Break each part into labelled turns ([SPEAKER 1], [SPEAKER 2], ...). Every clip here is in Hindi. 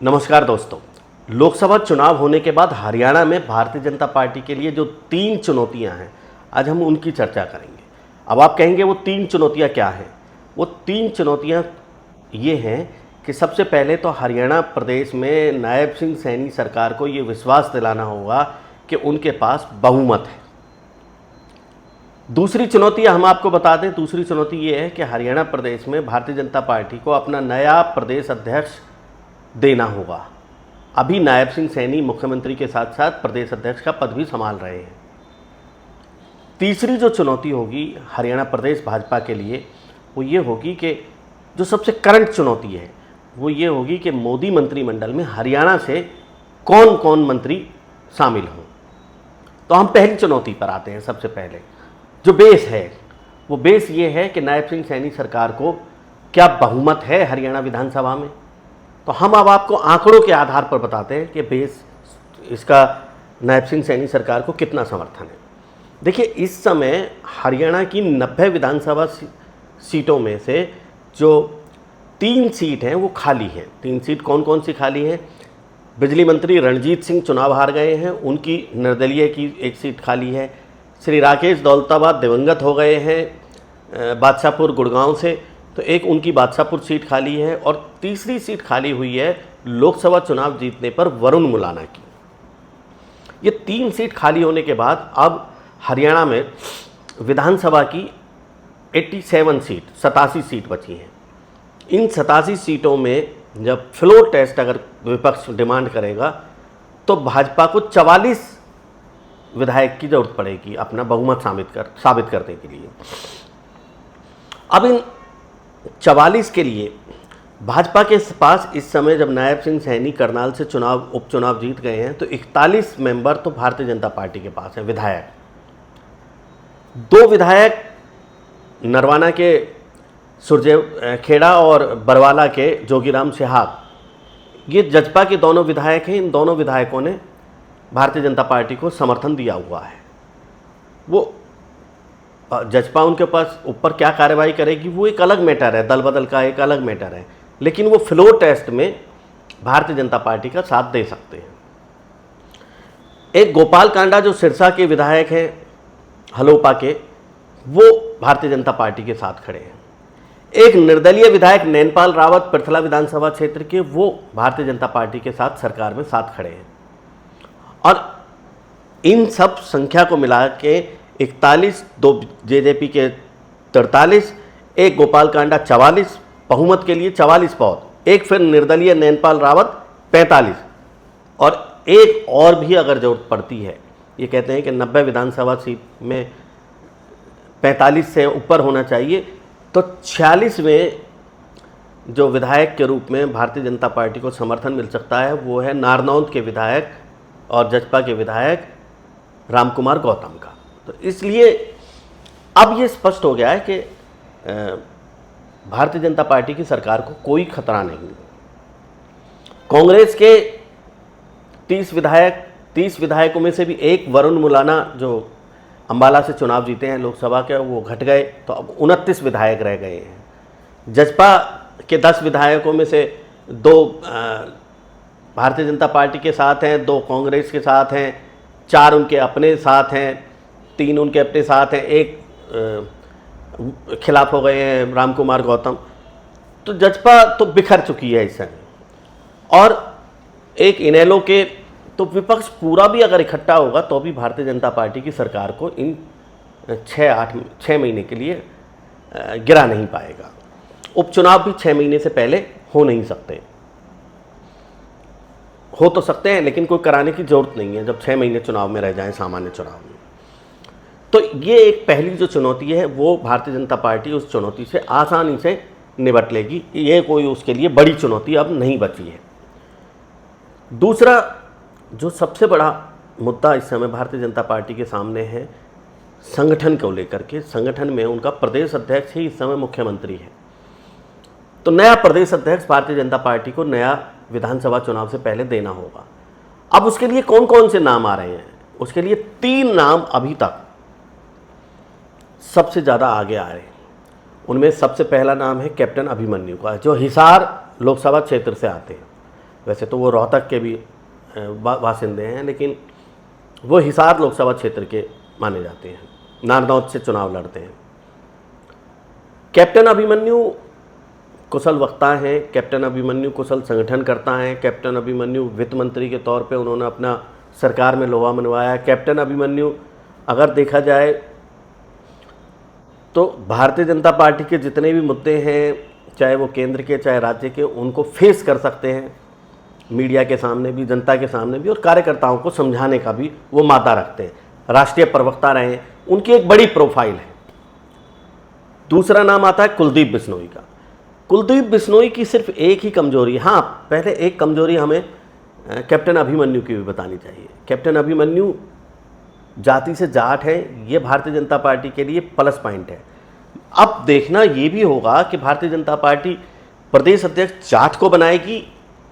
[SPEAKER 1] नमस्कार दोस्तों। लोकसभा चुनाव होने के बाद हरियाणा में भारतीय जनता पार्टी के लिए जो 3 चुनौतियां हैं, आज हम उनकी चर्चा करेंगे। अब आप कहेंगे वो 3 चुनौतियां क्या हैं? वो 3 चुनौतियां ये हैं कि सबसे पहले तो हरियाणा प्रदेश में नायब सिंह सैनी सरकार को ये विश्वास दिलाना होगा कि उनके पास बहुमत है। दूसरी चुनौती हम आपको बता दें, दूसरी चुनौती ये है कि हरियाणा प्रदेश में भारतीय जनता पार्टी को अपना नया प्रदेश अध्यक्ष देना होगा। अभी नायब सिंह सैनी मुख्यमंत्री के साथ साथ प्रदेश अध्यक्ष का पद भी संभाल रहे हैं। तीसरी जो चुनौती होगी हरियाणा प्रदेश भाजपा के लिए वो ये होगी कि जो सबसे करंट चुनौती है वो ये होगी कि मोदी मंत्रिमंडल में हरियाणा से कौन कौन मंत्री शामिल हों। तो हम पहली चुनौती पर आते हैं। सबसे पहले जो बेस है वो बेस ये है कि नायब सिंह सैनी सरकार को क्या बहुमत है हरियाणा विधानसभा में। तो हम अब आपको आंकड़ों के आधार पर बताते हैं कि बेस इसका नायब सिंह सैनी सरकार को कितना समर्थन है। देखिए, इस समय हरियाणा की 90 विधानसभा सीटों में से जो 3 सीट हैं वो खाली हैं। 3 सीट कौन कौन सी खाली हैं? बिजली मंत्री रणजीत सिंह चुनाव हार गए हैं, उनकी निर्दलीय की एक सीट खाली है। श्री राकेश दौलताबाद दिवंगत हो गए हैं बादशाहपुर गुड़गांव से, तो एक उनकी बादशाहपुर सीट खाली है। और तीसरी सीट खाली हुई है लोकसभा चुनाव जीतने पर वरुण मुलाना की। ये 3 सीट खाली होने के बाद अब हरियाणा में विधानसभा की 87 सीट बची हैं। इन 87 सीटों में जब फ्लोर टेस्ट अगर विपक्ष डिमांड करेगा तो भाजपा को 44 विधायक की जरूरत पड़ेगी अपना बहुमत साबित करने के लिए। अब इन 44 के लिए भाजपा के पास इस समय, जब नायब सिंह सैनी करनाल से उपचुनाव जीत गए हैं, तो 41 मेंबर तो भारतीय जनता पार्टी के पास हैं विधायक। 2 विधायक नरवाना के सुरजेव खेड़ा और बरवाला के जोगीराम सिहाग, ये जजपा के दोनों विधायक हैं। इन दोनों विधायकों ने भारतीय जनता पार्टी को समर्थन दिया हुआ है। वो जजपा उनके पास ऊपर क्या कार्रवाई करेगी वो एक अलग मैटर है, दल बदल का एक अलग मैटर है, लेकिन वो फ्लोर टेस्ट में भारतीय जनता पार्टी का साथ दे सकते हैं। एक गोपाल कांडा जो सिरसा के विधायक हैं हलोपा के, वो भारतीय जनता पार्टी के साथ खड़े हैं। एक निर्दलीय विधायक नैनपाल रावत पृथला विधानसभा क्षेत्र के, वो भारतीय जनता पार्टी के साथ सरकार में साथ खड़े हैं। और इन सब संख्या को मिला के 41, 2 जेजेपी के 43, एक गोपाल कांडा 44, बहुमत के लिए 44 पद, एक फिर निर्दलीय नैनपाल रावत 45, और एक और भी अगर जरूरत पड़ती है, ये कहते हैं कि 90 विधानसभा सीट में 45 से ऊपर होना चाहिए, तो 46 में जो विधायक के रूप में भारतीय जनता पार्टी को समर्थन मिल सकता है वो है नारनौंद के विधायक और जजपा के विधायक रामकुमार गौतम का। तो इसलिए अब ये स्पष्ट हो गया है कि भारतीय जनता पार्टी की सरकार को कोई खतरा नहीं। कांग्रेस के 30 विधायकों में से भी एक वरुण मुलाना जो अंबाला से चुनाव जीते हैं लोकसभा के, वो घट गए, तो अब 29 विधायक रह गए हैं। जजपा के 10 विधायकों में से 2 भारतीय जनता पार्टी के साथ हैं, 2 कांग्रेस के साथ हैं, 4 उनके अपने साथ हैं, 3 उनके अपने साथ हैं, एक खिलाफ हो गए हैं रामकुमार गौतम। तो जजपा तो बिखर चुकी है इस समय। और एक इनेलो के, तो विपक्ष पूरा भी अगर इकट्ठा होगा तो भी भारतीय जनता पार्टी की सरकार को इन 6 महीने के लिए गिरा नहीं पाएगा। उपचुनाव भी 6 महीने से पहले हो नहीं सकते, हो तो सकते हैं लेकिन कोई कराने की जरूरत नहीं है जब 6 महीने चुनाव में रह जाएं, सामान्य चुनाव में। तो ये एक पहली जो चुनौती है वो भारतीय जनता पार्टी उस चुनौती से आसानी से निपट लेगी। ये कोई उसके लिए बड़ी चुनौती अब नहीं बची है। दूसरा जो सबसे बड़ा मुद्दा इस समय भारतीय जनता पार्टी के सामने है, संगठन को लेकर के। संगठन में उनका प्रदेश अध्यक्ष ही इस समय मुख्यमंत्री है। तो नया प्रदेश अध्यक्ष भारतीय जनता पार्टी को नया विधानसभा चुनाव से पहले देना होगा। अब उसके लिए कौन कौन से नाम आ रहे हैं? उसके लिए 3 नाम अभी तक सबसे ज़्यादा आगे आ रहे हैं। उनमें सबसे पहला नाम है कैप्टन अभिमन्यु का, जो हिसार लोकसभा क्षेत्र से आते हैं। वैसे तो वो रोहतक के भी बासिंदे हैं, लेकिन वो हिसार लोकसभा क्षेत्र के माने जाते हैं, नारनौल से चुनाव लड़ते हैं। कैप्टन अभिमन्यु कुशल वक्ता हैं, कैप्टन अभिमन्यु कुशल संगठनकर्ता हैं, कैप्टन अभिमन्यु वित्त मंत्री के तौर पे उन्होंने अपना सरकार में लोहा मनवाया। कैप्टन अभिमन्यु अगर देखा जाए तो भारतीय जनता पार्टी के जितने भी मुद्दे हैं, चाहे वो केंद्र के चाहे राज्य के, उनको फेस कर सकते हैं मीडिया के सामने भी, जनता के सामने भी, और कार्यकर्ताओं को समझाने का भी वो मादा रखते हैं। राष्ट्रीय प्रवक्ता रहे हैं, उनकी एक बड़ी प्रोफाइल है। दूसरा नाम आता है कुलदीप बिश्नोई का। कुलदीप बिश्नोई की सिर्फ एक ही कमजोरी, हाँ पहले एक कमजोरी हमें कैप्टन अभिमन्यु की भी बतानी चाहिए। कैप्टन अभिमन्यु जाति से जाट है, ये भारतीय जनता पार्टी के लिए प्लस पॉइंट है। अब देखना ये भी होगा कि भारतीय जनता पार्टी प्रदेश अध्यक्ष जाट को बनाएगी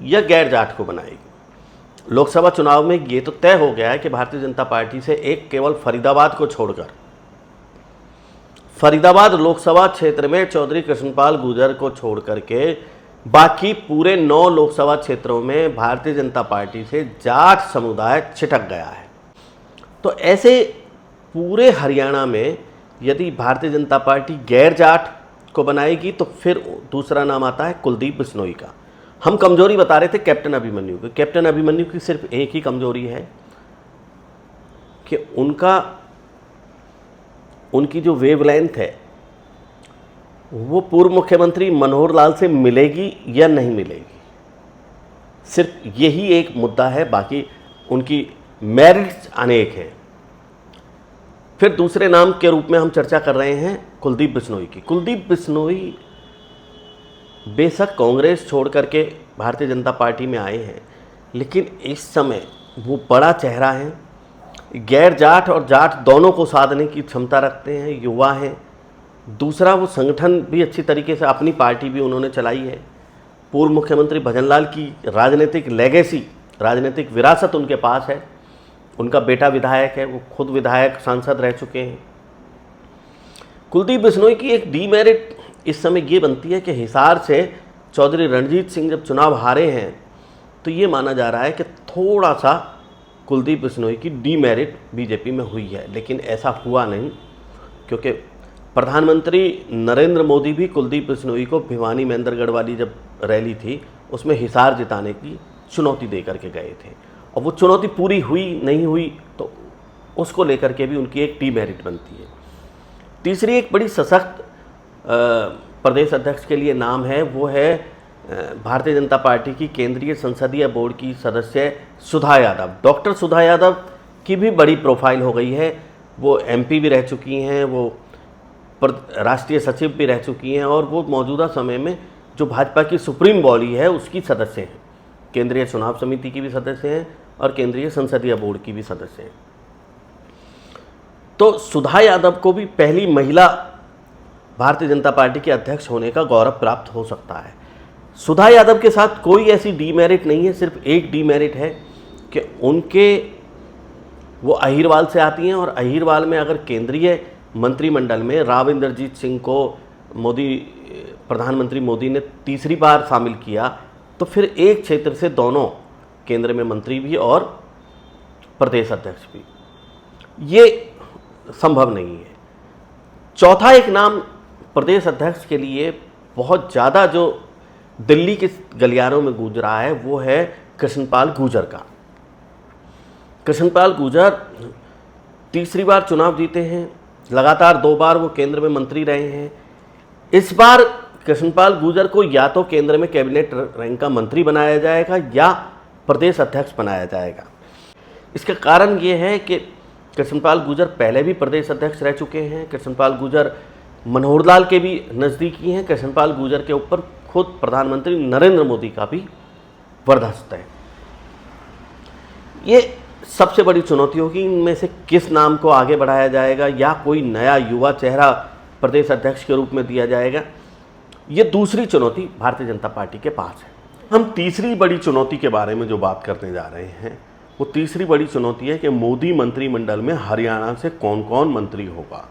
[SPEAKER 1] या गैर जाट को बनाएगी। लोकसभा चुनाव में ये तो तय हो गया है कि भारतीय जनता पार्टी से एक केवल फरीदाबाद को छोड़कर, फरीदाबाद लोकसभा क्षेत्र में चौधरी कृष्णपाल गुर्जर को छोड़ करके बाकी पूरे 9 लोकसभा क्षेत्रों में भारतीय जनता पार्टी से जाट समुदाय छिटक गया है। तो ऐसे पूरे हरियाणा में यदि भारतीय जनता पार्टी गैर जाट को बनाएगी तो फिर दूसरा नाम आता है कुलदीप बिश्नोई का। हम कमजोरी बता रहे थे कैप्टन अभिमन्यु की। कैप्टन अभिमन्यु की सिर्फ एक ही कमजोरी है कि उनकी जो वेवलेंथ है वो पूर्व मुख्यमंत्री मनोहर लाल से मिलेगी या नहीं मिलेगी, सिर्फ यही एक मुद्दा है। बाकी उनकी मेरिट्स अनेक हैं। फिर दूसरे नाम के रूप में हम चर्चा कर रहे हैं कुलदीप बिश्नोई की। कुलदीप बिश्नोई बेशक कांग्रेस छोड़ करके भारतीय जनता पार्टी में आए हैं, लेकिन इस समय वो बड़ा चेहरा है। गैर जाट और जाट दोनों को साधने की क्षमता रखते हैं, युवा हैं। दूसरा, वो संगठन भी अच्छी तरीके से, अपनी पार्टी भी उन्होंने चलाई है। पूर्व मुख्यमंत्री भजनलाल की राजनीतिक लेगेसी, राजनीतिक विरासत उनके पास है। उनका बेटा विधायक है, वो खुद विधायक सांसद रह चुके हैं। कुलदीप बिश्नोई की एक डीमेरिट इस समय ये बनती है कि हिसार से चौधरी रणजीत सिंह जब चुनाव हारे हैं तो ये माना जा रहा है कि थोड़ा सा कुलदीप बिश्नोई की डीमेरिट बीजेपी में हुई है, लेकिन ऐसा हुआ नहीं, क्योंकि प्रधानमंत्री नरेंद्र मोदी भी कुलदीप बिश्नोई को भिवानी महेंद्रगढ़ वाली जब रैली थी उसमें हिसार जिताने की चुनौती दे करके गए थे, और वो चुनौती पूरी हुई नहीं हुई तो उसको लेकर के भी उनकी एक डीमेरिट बनती है। तीसरी एक बड़ी सशक्त प्रदेश अध्यक्ष के लिए नाम है, वो है भारतीय जनता पार्टी की केंद्रीय संसदीय बोर्ड की सदस्य सुधा यादव। डॉक्टर सुधा यादव की भी बड़ी प्रोफाइल हो गई है। वो एमपी भी रह चुकी हैं, वो राष्ट्रीय सचिव भी रह चुकी हैं, और वो मौजूदा समय में जो भाजपा की सुप्रीम बॉडी है उसकी सदस्य हैं। केंद्रीय चुनाव समिति की भी सदस्य हैं और केंद्रीय संसदीय बोर्ड की भी सदस्य हैं। तो सुधा यादव को भी पहली महिला भारतीय जनता पार्टी के अध्यक्ष होने का गौरव प्राप्त हो सकता है। सुधा यादव के साथ कोई ऐसी डीमेरिट नहीं है, सिर्फ एक डीमेरिट है कि वो अहीरवाल से आती हैं, और अहीरवाल में अगर केंद्रीय मंत्रिमंडल में राव इंद्रजीत सिंह को प्रधानमंत्री मोदी ने तीसरी बार शामिल किया तो फिर एक क्षेत्र से दोनों, केंद्र में मंत्री भी और प्रदेश अध्यक्ष भी, ये संभव नहीं है। चौथा एक नाम प्रदेश अध्यक्ष के लिए बहुत ज़्यादा जो दिल्ली के गलियारों में गूंज रहा है वो है कृष्णपाल गुर्जर का। कृष्णपाल गुर्जर तीसरी बार चुनाव जीते हैं, लगातार 2 बार वो केंद्र में मंत्री रहे हैं। इस बार कृष्णपाल गुर्जर को या तो केंद्र में कैबिनेट रैंक का मंत्री बनाया जाएगा या प्रदेश अध्यक्ष बनाया जाएगा। इसका कारण ये है कि कृष्णपाल गुर्जर पहले भी प्रदेश अध्यक्ष रह चुके हैं। कृष्णपाल गुर्जर मनोहर लाल के भी नज़दीकी हैं। कृष्णपाल गुर्जर के ऊपर खुद प्रधानमंत्री नरेंद्र मोदी का भी वर्चस्व है। ये सबसे बड़ी चुनौती होगी, इनमें से किस नाम को आगे बढ़ाया जाएगा या कोई नया युवा चेहरा प्रदेश अध्यक्ष के रूप में दिया जाएगा। ये दूसरी चुनौती भारतीय जनता पार्टी के पास है। हम तीसरी बड़ी चुनौती के बारे में जो बात करने जा रहे हैं वो तीसरी बड़ी चुनौती है कि मोदी मंत्रिमंडल में हरियाणा से कौन कौन मंत्री होगा।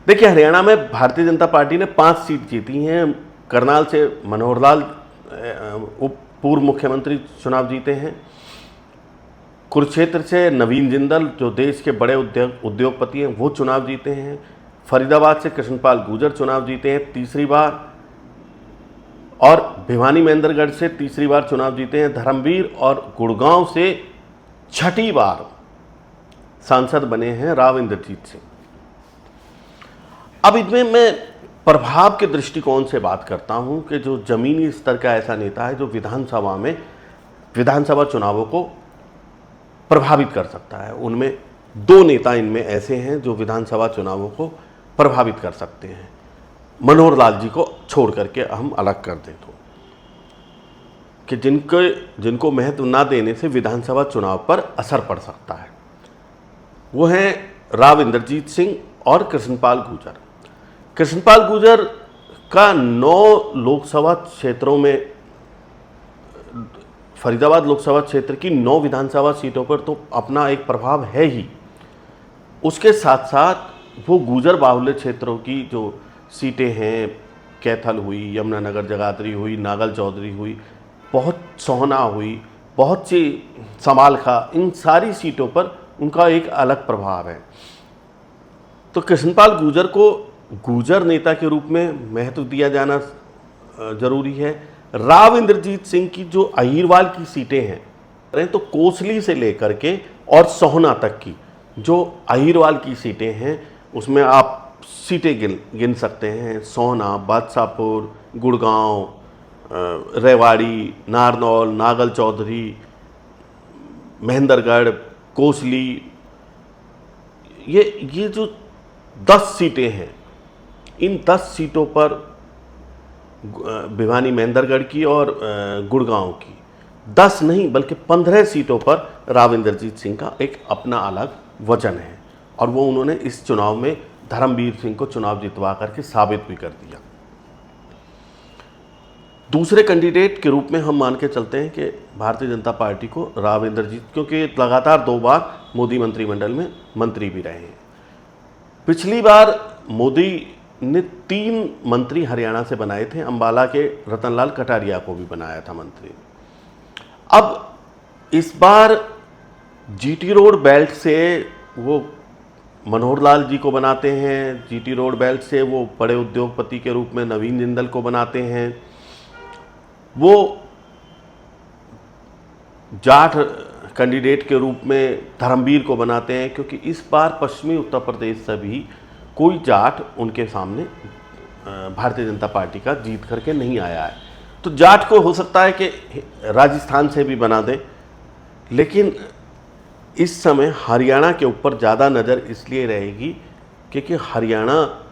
[SPEAKER 1] देखिए, हरियाणा में भारतीय जनता पार्टी ने 5 सीट जीती हैं। करनाल से मनोहर लाल उप पूर्व मुख्यमंत्री चुनाव जीते हैं। कुरुक्षेत्र से नवीन जिंदल जो देश के बड़े उद्योगपति हैं वो चुनाव जीते हैं। फरीदाबाद से कृष्णपाल गुर्जर चुनाव जीते हैं तीसरी बार, और भिवानी महेंद्रगढ़ से तीसरी बार चुनाव जीते हैं धर्मवीर, और गुड़गांव से छठी बार सांसद बने हैं राव इंद्रजीत सिंह। अब इसमें मैं प्रभाव के दृष्टिकोण से बात करता हूं कि जो जमीनी स्तर का ऐसा नेता है जो विधानसभा चुनावों को प्रभावित कर सकता है, उनमें दो नेता इनमें ऐसे हैं जो विधानसभा चुनावों को प्रभावित कर सकते हैं। मनोहर लाल जी को छोड़ करके हम अलग कर दें तो, कि जिनको महत्व ना देने से विधानसभा चुनाव पर असर पड़ सकता है, वो हैं राव इंद्रजीत सिंह और कृष्णपाल गुर्जर। कृष्णपाल गुर्जर का 9 लोकसभा क्षेत्रों में, फरीदाबाद लोकसभा क्षेत्र की 9 विधानसभा सीटों पर तो अपना एक प्रभाव है ही। उसके साथ साथ वो गुर्जर बाहुल्य क्षेत्रों की जो सीटें हैं, कैथल हुई, यमुनानगर जगाधरी हुई, नागल चौधरी हुई, बहुत सोहना हुई, बहुत सी समालखा, इन सारी सीटों पर उनका एक अलग प्रभाव है। तो कृष्णपाल गुर्जर को गुर्जर नेता के रूप में महत्व दिया जाना जरूरी है। राव इंद्रजीत सिंह की जो अहिरवाल की सीटें हैं, तो कोसली से लेकर के और सोहना तक की जो अहिरवाल की सीटें हैं, उसमें आप सीटें गिन सकते हैं। सोहना, बादशाहपुर, गुड़गांव, रेवाड़ी, नारनौल, नागल चौधरी, महेंद्रगढ़, कोसली, ये जो 10 सीटें हैं, इन 10 सीटों पर भिवानी महेंद्रगढ़ की और गुड़गांव की 10 नहीं बल्कि 15 सीटों पर राव इंद्रजीत सिंह का एक अपना अलग वजन है, और वो उन्होंने इस चुनाव में धर्मवीर सिंह को चुनाव जितवा करके साबित भी कर दिया। दूसरे कैंडिडेट के रूप में हम मान के चलते हैं कि भारतीय जनता पार्टी को राव इंद्रजीत, क्योंकि लगातार 2 बार मोदी मंत्रिमंडल में मंत्री भी रहे हैं। पिछली बार मोदी ने 3 मंत्री हरियाणा से बनाए थे, अंबाला के रतनलाल कटारिया को भी बनाया था मंत्री। अब इस बार जीटी रोड बेल्ट से वो मनोहर लाल जी को बनाते हैं, जीटी रोड बेल्ट से वो बड़े उद्योगपति के रूप में नवीन जिंदल को बनाते हैं, वो जाट कैंडिडेट के रूप में धर्मवीर को बनाते हैं, क्योंकि इस बार पश्चिमी उत्तर प्रदेश से भी कोई जाट उनके सामने भारतीय जनता पार्टी का जीत करके नहीं आया है। तो जाट को हो सकता है कि राजस्थान से भी बना दें, लेकिन इस समय हरियाणा के ऊपर ज़्यादा नज़र इसलिए रहेगी क्योंकि हरियाणा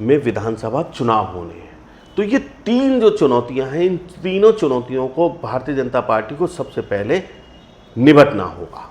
[SPEAKER 1] में विधानसभा चुनाव होने हैं। तो ये 3 जो चुनौतियां हैं, इन तीनों चुनौतियों को भारतीय जनता पार्टी को सबसे पहले निपटना होगा।